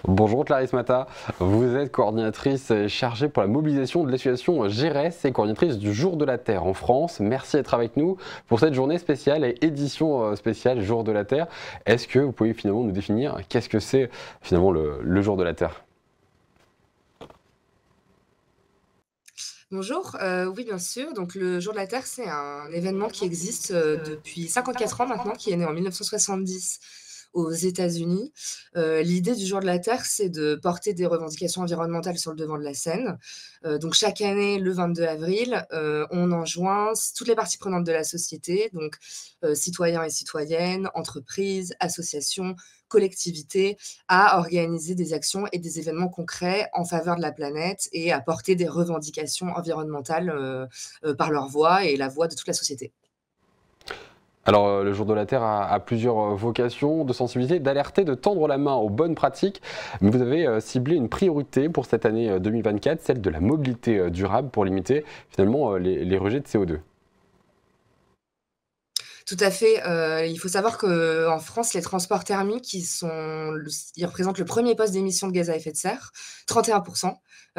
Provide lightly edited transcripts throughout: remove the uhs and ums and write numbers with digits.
Bonjour Clarisse Mata, vous êtes coordinatrice chargée pour la mobilisation de l'association GERES et coordinatrice du Jour de la Terre en France. Merci d'être avec nous pour cette journée spéciale et édition spéciale Jour de la Terre. Est-ce que vous pouvez finalement nous définir qu'est-ce que c'est finalement le Jour de la Terre? Bonjour, oui bien sûr, donc le Jour de la Terre, c'est un événement qui existe, depuis 54 ans maintenant, qui est né en 1970 aux États-Unis. L'idée du Jour de la Terre, c'est de porter des revendications environnementales sur le devant de la scène. Donc chaque année, le 22 avril, on enjoint toutes les parties prenantes de la société, donc citoyens et citoyennes, entreprises, associations, collectivités, à organiser des actions et des événements concrets en faveur de la planète et à porter des revendications environnementales, par leur voix et la voix de toute la société. Alors, le Jour de la Terre a plusieurs vocations, de sensibiliser, d'alerter, de tendre la main aux bonnes pratiques. Mais vous avez ciblé une priorité pour cette année 2024, celle de la mobilité durable pour limiter finalement les rejets de CO2. Tout à fait, il faut savoir qu'en France, les transports thermiques, ils représentent le premier poste d'émissions de gaz à effet de serre, 31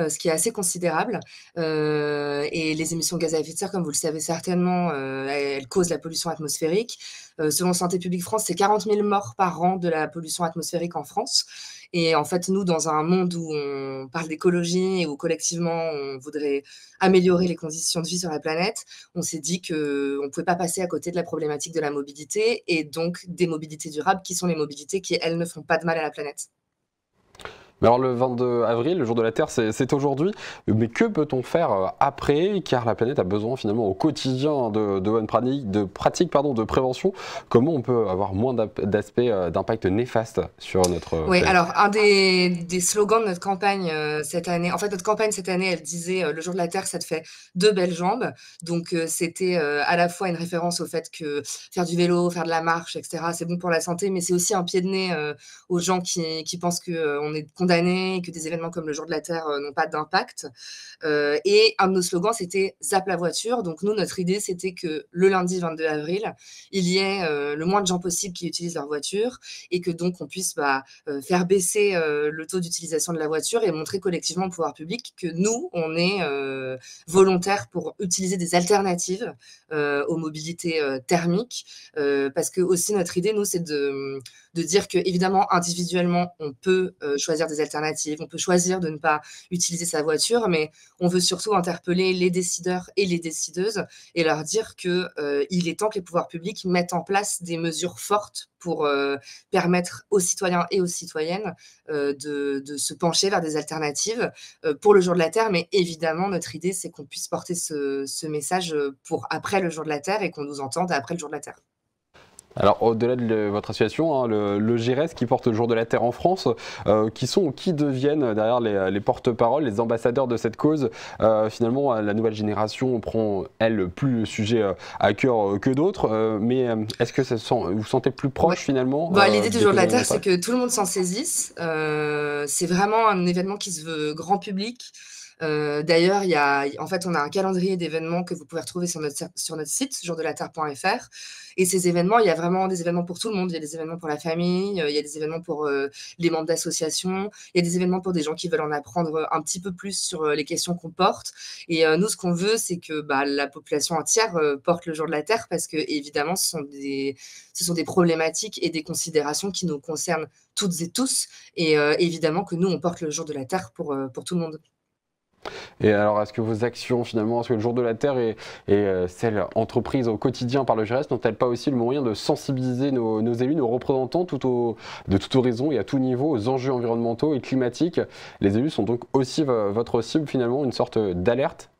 ce qui est assez considérable, et les émissions de gaz à effet de serre, comme vous le savez certainement, elles causent la pollution atmosphérique. Selon Santé publique France, c'est 40 000 morts par an de la pollution atmosphérique en France et en fait, nous, dans un monde où on parle d'écologie et où collectivement, on voudrait améliorer les conditions de vie sur la planète, on s'est dit qu'on ne pouvait pas passer à côté de la problématique de la mobilité et donc des mobilités durables qui sont les mobilités qui, elles, ne font pas de mal à la planète. Mais alors le 22 avril, le jour de la Terre, c'est aujourd'hui. Mais que peut-on faire après? Car la planète a besoin finalement au quotidien de bonnes pratiques, de prévention. Comment on peut avoir moins d'aspects, d'impact néfaste sur notre Oui, planète? alors un des slogans de notre campagne cette année, en fait notre campagne cette année, elle disait le jour de la Terre, ça te fait deux belles jambes. Donc c'était à la fois une référence au fait que faire du vélo, faire de la marche, etc., c'est bon pour la santé, mais c'est aussi un pied de nez aux gens qui pensent qu'on est condamné et que des événements comme le jour de la Terre n'ont pas d'impact. Et un de nos slogans, c'était Zap la voiture. Donc nous, notre idée, c'était que le lundi 22 avril, il y ait le moins de gens possible qui utilisent leur voiture et que donc on puisse faire baisser le taux d'utilisation de la voiture et montrer collectivement au pouvoir public que nous, on est volontaires pour utiliser des alternatives aux mobilités thermiques. Parce que aussi notre idée, nous, c'est de dire que évidemment individuellement, on peut choisir des alternatives, on peut choisir de ne pas utiliser sa voiture, mais on veut surtout interpeller les décideurs et les décideuses et leur dire que il est temps que les pouvoirs publics mettent en place des mesures fortes pour permettre aux citoyens et aux citoyennes de se pencher vers des alternatives pour le jour de la Terre. Mais évidemment, notre idée, c'est qu'on puisse porter ce message pour après le jour de la Terre et qu'on nous entende après le jour de la Terre. Alors, au-delà de votre association, hein, le GERES qui porte le Jour de la Terre en France, qui sont ou qui deviennent derrière les porte-paroles, les ambassadeurs de cette cause? Finalement, la nouvelle génération prend, elle, plus le sujet à cœur que d'autres, mais est-ce que vous vous sentez plus Ouais. proche finalement Bah, l'idée du des jour de la causes Terre, c'est environnementales? que tout le monde s'en saisisse. C'est vraiment un événement qui se veut grand public. D'ailleurs, en fait, on a un calendrier d'événements que vous pouvez retrouver sur notre site, jourdelaterre.fr. Et ces événements, il y a vraiment des événements pour tout le monde. Il y a des événements pour la famille, il y a des événements pour les membres d'associations, il y a des événements pour des gens qui veulent en apprendre un petit peu plus sur les questions qu'on porte. Et nous, ce qu'on veut, c'est que la population entière porte le jour de la Terre parce que, évidemment, ce sont des problématiques et des considérations qui nous concernent toutes et tous. Et évidemment que nous, on porte le jour de la Terre pour tout le monde. Et alors, est-ce que vos actions, finalement, est-ce que le Jour de la Terre et celle entreprise au quotidien par le GERES n'ont-elles pas aussi le moyen de sensibiliser nos élus, nos représentants de tout horizon et à tout niveau aux enjeux environnementaux et climatiques? Les élus sont donc aussi votre cible, finalement, une sorte d'alerte?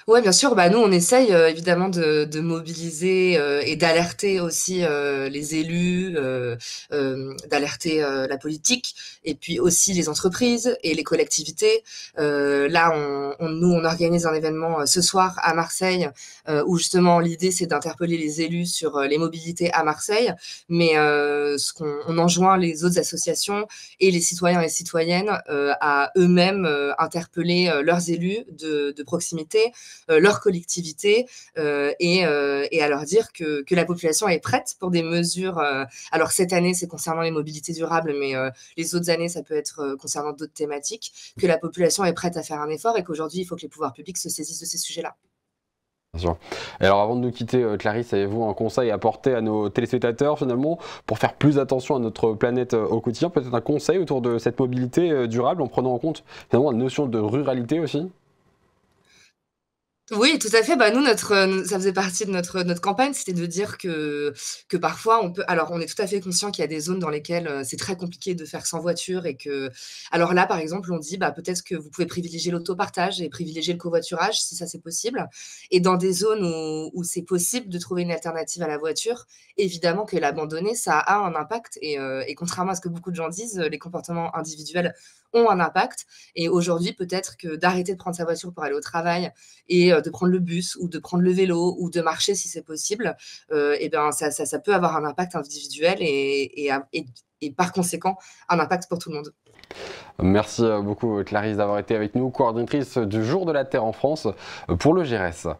Ouais, bien sûr, nous, on essaye, évidemment de mobiliser, et d'alerter aussi, les élus, d'alerter, la politique et puis aussi les entreprises et les collectivités. Là, nous, on organise un événement, ce soir à Marseille, où justement l'idée, c'est d'interpeller les élus sur, les mobilités à Marseille. Mais, on enjoint les autres associations et les citoyens et citoyennes, à eux-mêmes, interpeller, leurs élus de proximité leur collectivité et à leur dire que la population est prête pour des mesures. Alors cette année, c'est concernant les mobilités durables, mais les autres années, ça peut être concernant d'autres thématiques, que la population est prête à faire un effort et qu'aujourd'hui, il faut que les pouvoirs publics se saisissent de ces sujets-là. Bien sûr. Et alors avant de nous quitter, Clarisse, avez-vous un conseil à apporter à nos téléspectateurs finalement pour faire plus attention à notre planète au quotidien? Peut-être un conseil autour de cette mobilité durable en prenant en compte finalement la notion de ruralité aussi? Oui, tout à fait. Bah, nous, ça faisait partie de notre campagne, c'était de dire que parfois on peut alors on est tout à fait conscient qu'il y a des zones dans lesquelles, c'est très compliqué de faire sans voiture et que alors là, par exemple, on dit: «Bah, peut-être que vous pouvez privilégier l'autopartage et privilégier le covoiturage si ça, c'est possible» et dans des zones où c'est possible de trouver une alternative à la voiture, évidemment que l'abandonner, ça a un impact et contrairement à ce que beaucoup de gens disent, les comportements individuels ont un impact et aujourd'hui, peut-être que d'arrêter de prendre sa voiture pour aller au travail et de prendre le bus ou de prendre le vélo ou de marcher si c'est possible, et ben, ça peut avoir un impact individuel et par conséquent, un impact pour tout le monde. Merci beaucoup Clarisse d'avoir été avec nous, coordinatrice du Jour de la Terre en France pour le GRS.